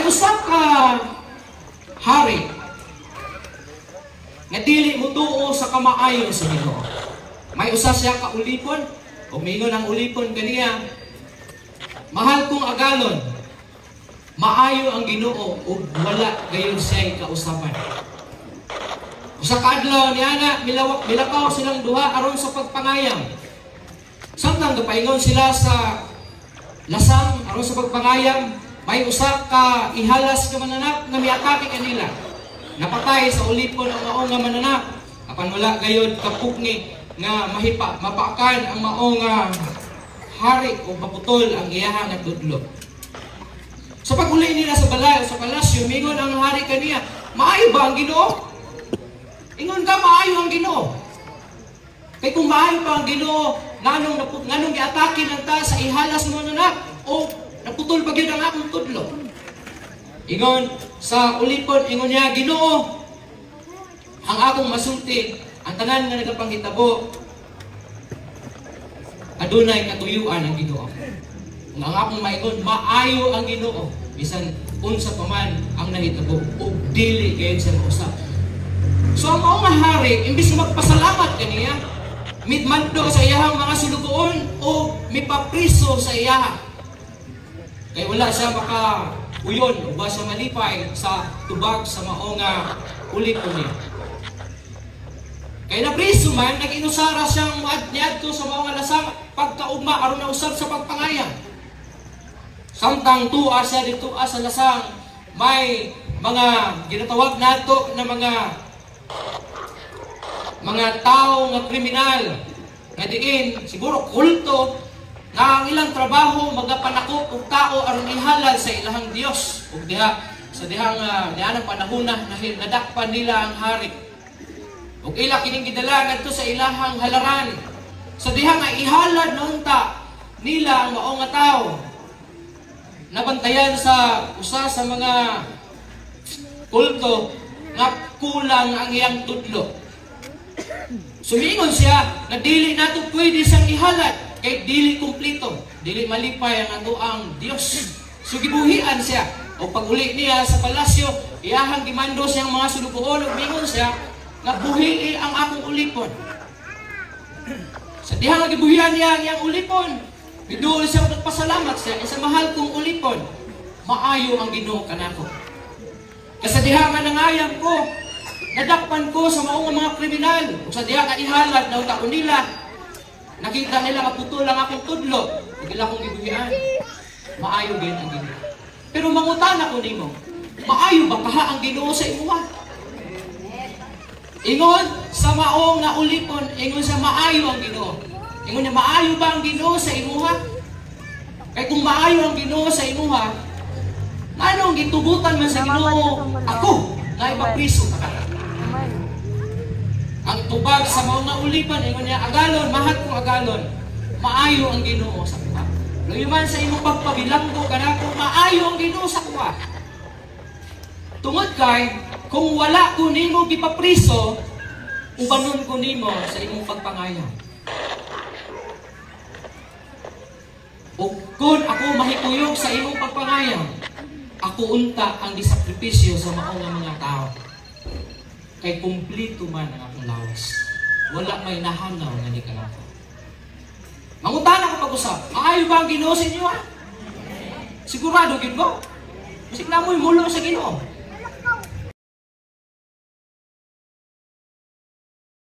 usa ka hari nga dili mutuo sa kamaayo sa Ginoo. May usa siya ka ulipon, ug mingon ang ulipon kaniya, mahal kong agalon, maayo ang Ginoo ug wala gayon siya kausapan. Usa ka adlaw niana milakaw silang duha aron sa pagpangayam. Samtang gapaingon sila sa lasang aron sa pagpangayam, may usa ka ihalas nga mananap nga miatake kanila. Napatay sa ulipon ang maong nga mananap. Apan wala gayud kapugni nga mapaakan ang maong hari o maputol ang iyahang nagdudlo. Sa pag-uli nila sa balay o sa palasyo, mingon ang hari kaniya, maayo ba ang Ginoo? Ingon ka, maayo ang Ginoo. Kay kung maayo pa ang Ginoo, nganong giatake ng ta sa ihalas mo na o naputol ba gyud ang akong tudlo? Ingon sa ulipon, ingon niya, Ginoo, ang akong masulti, ang tanan nga nagapanghitabo, adunay katuyuan ang Ginoo. Ang akong maingon, maayo ang Ginoo, bisan unsa pa man ang nahitabo, ug dili gayud sa usap. So ang maong hari, imbis na magpasalamat kaniya, mitmando sa iyahang mga sulugoon o mipapriso sa iyaha. Kaya wala siya uyon o ba siya malipay sa tubag sa maong ulipon niya. Kaya napriso man, nag-inusara siyang niadto sa maong lasang pagkaugma aron na usab sa pagpangayam. Samtang tuwa siya dito sa lasang, may mga ginatawag nato na mga tao nga kriminal nga diin siguro kulto nga ang ilang trabaho magapanakop og tao aron ihalal sa ilahang Dios ug diha sa dihang nianang panahon na nadakpan nila ang hari ug ila kining gidala ngadto sa ilahang halaran sa dihang nga ihalad nunta nila ang maong nga tawo nabantayan sa usa sa mga kulto nga kulang ang iyang tudlo. Sumingon siya na dili nato pwede siyang ihalad kay dili kumplito, dili malipay ang atoang Dios. So gibuhian siya o pag-uli niya sa palasyo, iyahang gimando siyang mga sulugoon ug mingon siya nga buhii ang akong ulipon. Sa dihang nga gibuhian niya ang iyang ulipon, biduol siya nagpasalamat siya sa mahal kong ulipon. Maayo ang Ginoo kanako. Kasi diha nga nangayam ko, nadakpan ko sa maong mga kriminal. O sa diha nga ihalad na taon nila, nakita nila kaputol ang akong tudlo. Nagila kong gibuhian. Maayo din ang Ginoo. Pero mangutana ko nimo, maayo ba kaha ang Ginoo sa imuha? Ingon sa maong nga ulipon, ingon sa maayo ang Ginoo. Ingon niya, maayo ba ang Ginoo sa imuha? Kaya kung maayo ang Ginoo sa imuha, anong gitubutan man sa Ginoo ako na ipapriso ka. Ang tubag sa mga ulipan, ingon niya, agalon, mahal kong agalon, maayo ang Ginoo sa kuha. Luyuman sa imong pagpabilanggo, kanako, maayo ang Ginoo sa kuha. Tungod kay, kung wala ko nimo gipapriso, ubanon ko nimo sa imong pagpangayam. O kung ako mahikuyog sa imong pagpangayam, ako unta ang disakripisyo sa maong mga tao. Kay kumplito man ang akong lawas. Wala may nahanaw nga ni kanako. Mangutana ko pag-usap, maayo ba ang Ginoo sa inyo? Sigurado gid mo? Kasi namoy mulo sa Ginoo.